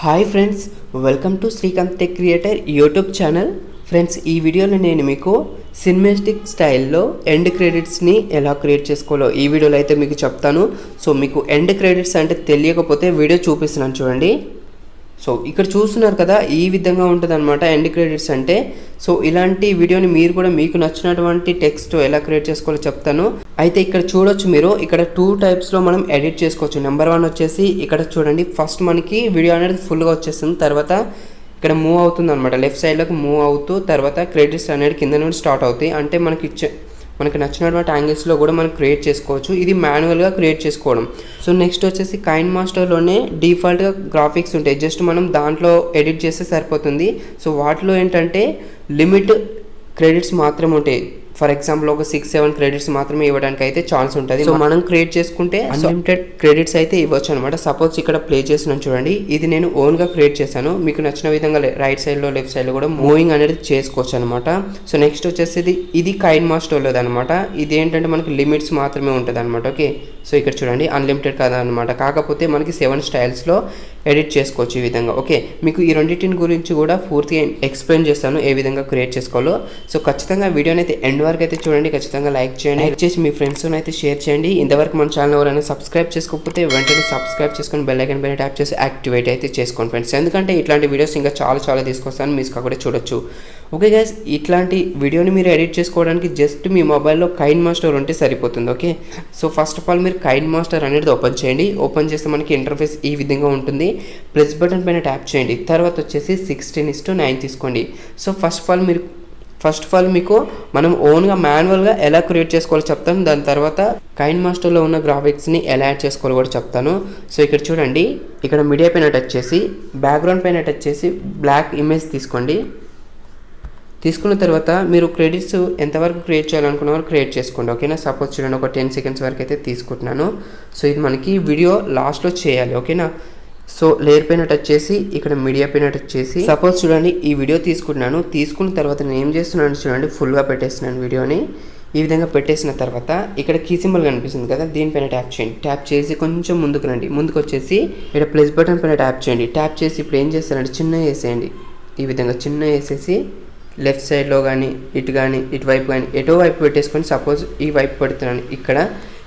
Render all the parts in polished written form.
Hi friends, welcome to Srikanth tech creator YouTube channel. Friends, ఈ వీడియోలో నేను మీకు సినిమాటిక్ స్టైల్లో ఎండ్ క్రెడిట్స్ని ఎలా క్రియేట్ చేసుకోవాలో ఈ వీడియోలో అయితే మీకు చెప్తాను. సో మీకు ఎండ్ క్రెడిట్స్ అంటే తెలియకపోతే వీడియో చూపిస్తున్నాను చూడండి. సో ఇక్కడ చూస్తున్నారు కదా, ఈ విధంగా ఉంటుంది అనమాట ఎండ్ క్రెడిట్స్ అంటే. సో ఇలాంటి వీడియోని మీరు కూడా మీకు నచ్చినటువంటి టెక్స్ట్ ఎలా క్రియేట్ చేసుకోవాలో చెప్తాను. అయితే ఇక్కడ చూడొచ్చు మీరు, ఇక్కడ 2 టైప్స్లో మనం ఎడిట్ చేసుకోవచ్చు. నెంబర్ 1 వచ్చేసి ఇక్కడ చూడండి, ఫస్ట్ మనకి వీడియో అనేది ఫుల్గా వచ్చేస్తుంది, తర్వాత ఇక్కడ మూవ్ అవుతుంది అనమాట, లెఫ్ట్ సైడ్లోకి మూవ్ అవుతూ తర్వాత క్రెడిట్స్ అనేది కింద నుండి స్టార్ట్ అవుతాయి. అంటే మనకి నచ్చినటువంటి యాంగిల్స్లో కూడా మనం క్రియేట్ చేసుకోవచ్చు. ఇది మాన్యువల్గా క్రియేట్ చేసుకోవడం. సో నెక్స్ట్ వచ్చేసి కైన్ మాస్టర్లోనే డిఫాల్ట్గా గ్రాఫిక్స్ ఉంటాయి, జస్ట్ మనం దాంట్లో ఎడిట్ చేస్తే సరిపోతుంది. సో వాటిలో ఏంటంటే లిమిట్ క్రెడిట్స్ మాత్రమే ఉంటాయి. ఫర్ ఎగ్జాంపుల్ ఒక 6-7 క్రెడిట్స్ మాత్రమే ఇవ్వడానికి అయితే ఛాన్స్ ఉంటుంది. సో మనం క్రియేట్ చేసుకుంటే అన్లిమిటెడ్ క్రెడిట్స్ అయితే ఇవ్వచ్చు అనమాట. సపోజ్ ఇక్కడ ప్లే చేస్తున్నాను చూడండి, ఇది నేను ఓన్గా క్రియేట్ చేశాను. మీకు నచ్చిన విధంగా రైట్ సైడ్లో లెఫ్ట్ సైడ్లో కూడా మూవింగ్ అనేది చేసుకోవచ్చు అనమాట. సో నెక్స్ట్ వచ్చేసి ఇది కైన్ మాస్టర్లోది అనమాట. ఇది ఏంటంటే మనకి లిమిట్స్ మాత్రమే ఉంటుంది అనమాట. ఓకే, సో ఇక్కడ చూడండి అన్లిమిటెడ్ కదా అనమాట, కాకపోతే మనకి 7 స్టైల్స్లో ఎడిట్ చేసుకోవచ్చు ఈ విధంగా. ఓకే, మీకు ఈ రెండింటిని గురించి కూడా పూర్తిగా ఎక్స్ప్లెయిన్ చేస్తాను ఏ విధంగా క్రియేట్ చేసుకోవాలో. సో ఖచ్చితంగా వీడియోని అయితే ఎండ్ వరకు అయితే చూడండి, ఖచ్చితంగా లైక్ చేయండి, లైక్ చేసి మీ ఫ్రెండ్స్ అయితే షేర్ చేయండి. ఇంతవరకు మన ఛానల్ ఎవరైనా సబ్స్క్రైబ్ చేసుకోకపోతే వెంటనే సబ్స్క్రైబ్ చేసుకొని బెల్ ఐకాన్ పైన ట్యాప్ చేసి యాక్టివేట్ అయితే చేసుకోండి ఫ్రెండ్స్, ఎందుకంటే ఇట్లాంటి వీడియోస్ ఇంకా చాలా తీసుకొస్తాను, మీరు కూడా చూడొచ్చు. ఓకే గైస్, ఇట్లాంటి వీడియోని మీరు ఎడిట్ చేసుకోవడానికి జస్ట్ మీ మొబైల్లో కైన్ మాస్టర్ ఉంటే సరిపోతుంది. Okay, so first of all మీరు కైన్ మాస్టర్ అనేది ఓపెన్ చేయండి. ఓపెన్ చేస్తే మనకి ఇంటర్ఫేస్ ఈ విధంగా ఉంటుంది. ప్లస్ బటన్ పైన ట్యాప్ చేయండి, తర్వాత వచ్చేసి 16:9 తీసుకోండి. సో ఫస్ట్ ఆఫ్ ఆల్ మీకు మనం ఓన్గా మాన్యువల్గా ఎలా క్రియేట్ చేసుకోవాలో చెప్తాను. దాని తర్వాత కైన్ మాస్టర్లో ఉన్న గ్రాఫిక్స్ని ఎలా యాడ్ చేసుకోవాలో కూడా చెప్తాను. సో ఇక్కడ చూడండి, ఇక్కడ మీడియా పైన టచ్ చేసి బ్యాక్గ్రౌండ్ పైన టచ్ చేసి బ్లాక్ ఇమేజ్ తీసుకోండి. తీసుకున్న తర్వాత మీరు క్రెడిట్స్ ఎంతవరకు క్రియేట్ చేయాలనుకున్నారో క్రియేట్ చేసుకోండి. ఓకేనా, సపోజ్ చూడండి ఒక 10 సెకండ్స్ వరకు అయితే తీసుకుంటున్నాను. సో ఇది మనకి వీడియో లాస్ట్లో చేయాలి. ఓకేనా, సో లేయర్ పైన టచ్ చేసి ఇక్కడ మీడియా పైన టచ్ చేసి సపోజ్ చూడండి ఈ వీడియో తీసుకుంటున్నాను. తీసుకున్న తర్వాత నేను ఏం చేస్తున్నాను చూడండి, ఫుల్గా పెట్టేస్తున్నాను వీడియోని. ఈ విధంగా పెట్టేసిన తర్వాత ఇక్కడ కీ సింబల్ కనిపిస్తుంది కదా, దీనిపైన ట్యాప్ చేయండి. ట్యాప్ చేసి కొంచెం ముందుకు రండి. ముందుకు వచ్చేసి ఇక్కడ ప్లస్ బటన్ పైన ట్యాప్ చేయండి. ట్యాప్ చేసి ఇప్పుడు ఏం చేస్తారంటే చిన్న వేసేయండి. ఈ విధంగా చిన్న వేసేసి లెఫ్ట్ సైడ్లో కానీ ఇటువైపు కానీ ఎటో వైపు పెట్టేసుకొని, సపోజ్ ఈ వైపు పెడుతున్నాను, ఇక్కడ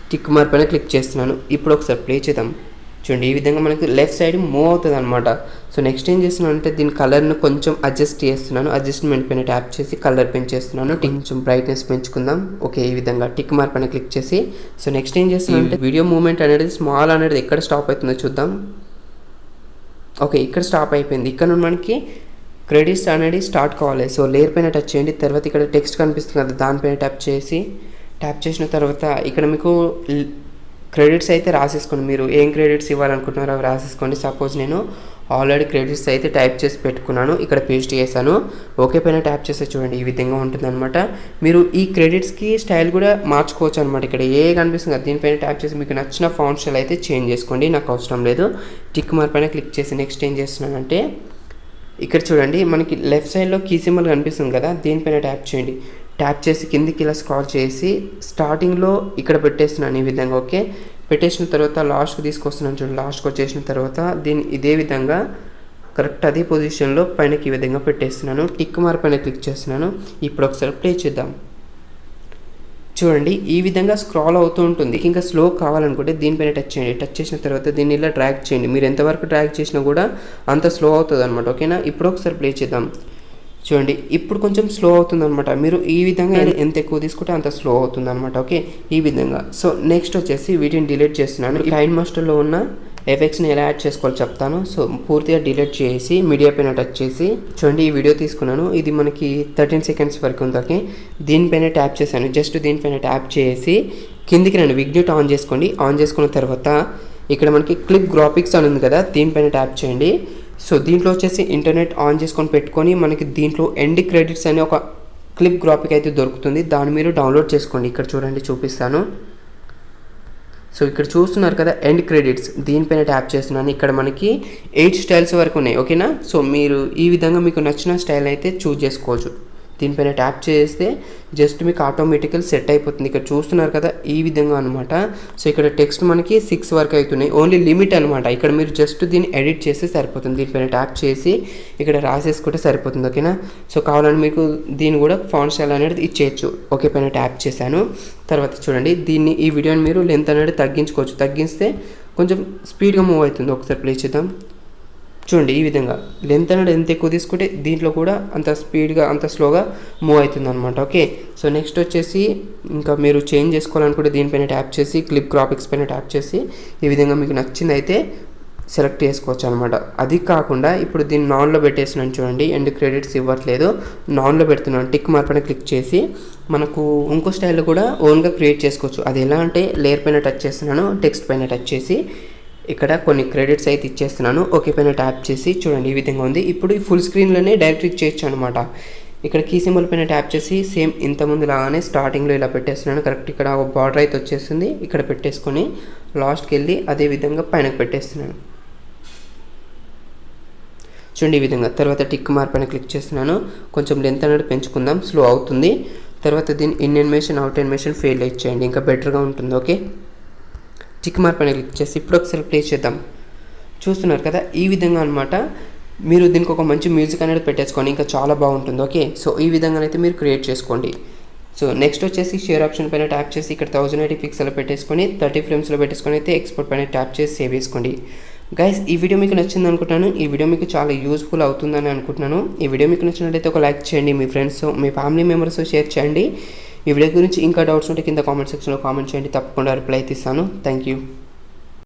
టిక్ మార్క్ పైన క్లిక్ చేస్తున్నాను. ఇప్పుడు ఒకసారి ప్లే చేద్దాం చూడండి, ఈ విధంగా మనకి లెఫ్ట్ సైడ్ మూవ్ అవుతుంది అనమాట. సో నెక్స్ట్ ఏం చేస్తున్నాను అంటే దీని కలర్ను కొంచెం అడ్జస్ట్ చేస్తున్నాను. అడ్జస్ట్మెంట్ పైన ట్యాప్ చేసి కలర్ పెంచేస్తున్నాను, కొంచెం బ్రైట్నెస్ పెంచుకుందాం. ఓకే, ఈ విధంగా టిక్ మార్క్ పైన క్లిక్ చేసి సో నెక్స్ట్ ఏం చేస్తున్నాను అంటే వీడియో మూవ్మెంట్ అనేది స్మాల్ అనేది ఎక్కడ స్టాప్ అవుతుందో చూద్దాం. ఓకే, ఇక్కడ స్టాప్ అయిపోయింది. ఇక్కడ నుండి మనకి క్రెడిట్స్ అనేది స్టార్ట్ కావాలి. సో లేయర్ పైన టచ్ చేయండి. తర్వాత ఇక్కడ టెక్స్ట్ కనిపిస్తుంది కదా, దానిపైన ట్యాప్ చేసిన తర్వాత ఇక్కడ మీకు క్రెడిట్స్ అయితే రాసేసుకోండి. మీరు ఏం క్రెడిట్స్ ఇవ్వాలనుకుంటున్నారో అవి రాసేసుకోండి. సపోజ్ నేను ఆల్రెడీ క్రెడిట్స్ అయితే టైప్ చేసి పెట్టుకున్నాను, ఇక్కడ పేస్ట్ చేశాను. ఓకే పైన ట్యాప్ చేస్తే చూడండి ఈ విధంగా ఉంటుంది అనమాట. మీరు ఈ క్రెడిట్స్కి స్టైల్ కూడా మార్చుకోవచ్చు అనమాట. ఇక్కడ ఏ కనిపిస్తుంది కదా, దీనిపైన ట్యాప్ చేసి మీకు నచ్చిన ఫాంట్ స్టైల్ అయితే చేంజ్ చేసుకోండి, నాకు అవసరం లేదు. టిక్ మార్క్ పైన క్లిక్ చేసి నెక్స్ట్ ఏం చేస్తున్నానంటే ఇక్కడ చూడండి మనకి లెఫ్ట్ సైడ్లో కీ సింబల్ కనిపిస్తుంది కదా, దీనిపైన ట్యాప్ చేయండి. ట్యాప్ చేసి కిందికి ఇలా స్క్రాల్ చేసి స్టార్టింగ్లో ఇక్కడ పెట్టేస్తున్నాను ఈ విధంగా. ఓకే, పెట్టేసిన తర్వాత లాస్ట్కి తీసుకొస్తున్నాను చూడండి. లాస్ట్కి వచ్చేసిన తర్వాత దీన్ని ఇదే విధంగా కరెక్ట్ అదే పొజిషన్లో పైనకి ఈ విధంగా పెట్టేస్తున్నాను. టిక్ మార్క్ పైన క్లిక్ చేస్తున్నాను. ఇప్పుడు ఒకసారి ప్లే చేద్దాం చూడండి, ఈ విధంగా స్క్రాల్ అవుతూ ఉంటుంది. ఇంకా స్లో కావాలనుకుంటే దీనిపైన టచ్ చేయండి. టచ్ చేసిన తర్వాత దీన్ని ఇలా డ్రాగ్ చేయండి. మీరు ఎంతవరకు డ్రాగ్ చేసినా కూడా అంత స్లో అవుతుంది అనమాట. ఓకేనా, ఇప్పుడు ఒకసారి ప్లే చేద్దాం చూడండి, ఇప్పుడు కొంచెం స్లో అవుతుంది అనమాట. మీరు ఈ విధంగా ఎంత ఎక్కువ తీసుకుంటే అంత స్లో అవుతుంది అనమాట. ఓకే, ఈ విధంగా. సో నెక్స్ట్ వచ్చేసి వీటిని డిలీట్ చేస్తున్నాను. కైన్ మాస్టర్లో ఉన్న ఎఫెక్ట్స్ని ఎలా యాడ్ చేసుకోవాలో చెప్తాను. సో పూర్తిగా డిలీట్ చేసి మీడియా పైన టచ్ చేసి చూడండి ఈ వీడియో తీసుకున్నాను. ఇది మనకి 13 సెకండ్స్ వరకు ఉంది. ఓకే, దీనిపైన ట్యాప్ చేశాను. జస్ట్ దీనిపైన ట్యాప్ చేసి కిందికి రండి, విగ్నెట్ ఆన్ చేసుకోండి. ఆన్ చేసుకున్న తర్వాత ఇక్కడ మనకి క్లిప్ గ్రాఫిక్స్ అని ఉంది కదా, దీనిపైన ట్యాప్ చేయండి. సో దీంట్లో వచ్చేసి ఇంటర్నెట్ ఆన్ చేసుకొని పెట్టుకొని మనకి దీంట్లో ఎండ్ క్రెడిట్స్ అనే ఒక క్లిప్ గ్రాఫిక్ అయితే దొరుకుతుంది, దాన్ని మీరు డౌన్లోడ్ చేసుకోండి. ఇక్కడ చూడండి చూపిస్తాను. సో ఇక్కడ చూస్తున్నారు కదా ఎండ్ క్రెడిట్స్, దీనిపైన ట్యాప్ చేస్తున్నాను. ఇక్కడ మనకి 8 స్టైల్స్ వరకు ఉన్నాయి. ఓకేనా, సో మీరు ఈ విధంగా మీకు నచ్చిన స్టైల్ అయితే చూజ్ చేసుకోవచ్చు. దీనిపైన ట్యాప్ చేస్తే జస్ట్ మీకు ఆటోమేటికల్ సెట్ అయిపోతుంది. ఇక్కడ చూస్తున్నారు కదా ఈ విధంగా అనమాట. సో ఇక్కడ టెక్స్ట్ మనకి 6 వరకు అవుతున్నాయి, ఓన్లీ లిమిట్ అనమాట. ఇక్కడ మీరు జస్ట్ దీన్ని ఎడిట్ చేస్తే సరిపోతుంది. దీనిపైన ట్యాప్ చేసి ఇక్కడ రాసేసుకుంటే సరిపోతుంది, ఓకేనా. సో కావాలని మీకు దీన్ని కూడా ఫాంట్ స్టైల్ అనేది ఇచ్చేయచ్చు. ఓకే పైన ట్యాప్ చేశాను. తర్వాత చూడండి ఈ వీడియోని మీరు లెంత్ అనేది తగ్గించుకోవచ్చు. తగ్గిస్తే కొంచెం స్పీడ్గా మూవ్ అవుతుంది. ఒకసారి ప్లే చేద్దాం. చూడండి ఈ విధంగా లెంత్ అనేది ఎంత ఎక్కువ తీసుకుంటే దీంట్లో కూడా అంత స్పీడ్గా అంత స్లోగా మూవ్ అవుతుంది అనమాట. ఓకే, సో నెక్స్ట్ వచ్చేసి ఇంకా మీరు చేంజ్ చేసుకోవాలనుకుంటే దీనిపైన ట్యాప్ చేసి క్లిప్ గ్రాఫిక్స్ పైన ట్యాప్ చేసి ఈ విధంగా మీకు నచ్చింది అయితే సెలెక్ట్ చేసుకోవచ్చు అనమాట. అది కాకుండా ఇప్పుడు దీన్ని నాన్లో పెట్టేసినాను చూడండి, ఎండ్ క్రెడిట్స్ ఇవ్వట్లేదు, నాన్లో పెడుతున్నాను. టిక్ మార్క్ పైన క్లిక్ చేసి మనకు ఇంకో స్టైల్లో కూడా ఓన్గా క్రియేట్ చేసుకోవచ్చు. అది ఎలా అంటే లేయర్ పైన టచ్ చేస్తున్నాను, టెక్స్ట్ పైన టచ్ చేసి ఇక్కడ కొన్ని క్రెడిట్స్ అయితే ఇచ్చేస్తున్నాను. ఓకే పైన ట్యాప్ చేసి చూడండి ఈ విధంగా ఉంది. ఇప్పుడు ఈ ఫుల్ స్క్రీన్లోనే డైరెక్ట్ ఇచ్చేయచ్చు అనమాట. ఇక్కడ కీ సింబల్ పైన ట్యాప్ చేసి సేమ్ ఇంతకుముందు లాగానే స్టార్టింగ్లో ఇలా పెట్టేస్తున్నాను. కరెక్ట్ ఇక్కడ ఒక బార్డర్ అయితే వచ్చేస్తుంది, ఇక్కడ పెట్టేసుకొని లాస్ట్కి వెళ్ళి అదే విధంగా పైనకి పెట్టేస్తున్నాను. చూడండి ఈ విధంగా. తర్వాత టిక్ మార్క్ పైన క్లిక్ చేస్తున్నాను. కొంచెం లెంత్ అనేది పెంచుకుందాం, స్లో అవుతుంది. తర్వాత దీన్ని in animation out animation fail ఇచ్చేయండి, ఇంకా బెటర్గా ఉంటుంది. ఓకే, టిక్ మార్క్ పైన క్లిక్ చేసి ఇప్పుడు ఒకసారి ప్లే చేద్దాం. చూస్తున్నారు కదా ఈ విధంగా అనమాట. మీరు దీనికి ఒక మంచి మ్యూజిక్ అనేది పెట్టేసుకోండి, ఇంకా చాలా బాగుంటుంది. ఓకే, సో ఈ విధంగానైతే మీరు క్రియేట్ చేసుకోండి. సో నెక్స్ట్ వచ్చేసి షేర్ ఆప్షన్ పైన ట్యాప్ చేసి ఇక్కడ 1080 పిక్సెల్ పెట్టేసుకొని 30 ఫ్రేమ్స్లో పెట్టేసుకొని అయితే ఎక్స్పోర్ట్ పైన ట్యాప్ చేసి సేవ్ చేసుకోండి. గైస్ ఈ వీడియో మీకు నచ్చింది అనుకుంటున్నాను. ఈ వీడియో మీకు చాలా యూస్ఫుల్ అవుతుందని అనుకుంటున్నాను. ఈ వీడియో మీకు నచ్చినట్లయితే ఒక లైక్ చేయండి, మీ ఫ్రెండ్స్ మీ ఫ్యామిలీ మెంబర్స్ షేర్ చేయండి. ఈ వీడియో గురించి ఇంకా డౌట్స్ ఉంటే కింద కామెంట్ సెక్షన్లో కామెంట్ చేయండి, తప్పకుండా రిప్లై అయితే ఇస్తాను. Thank you.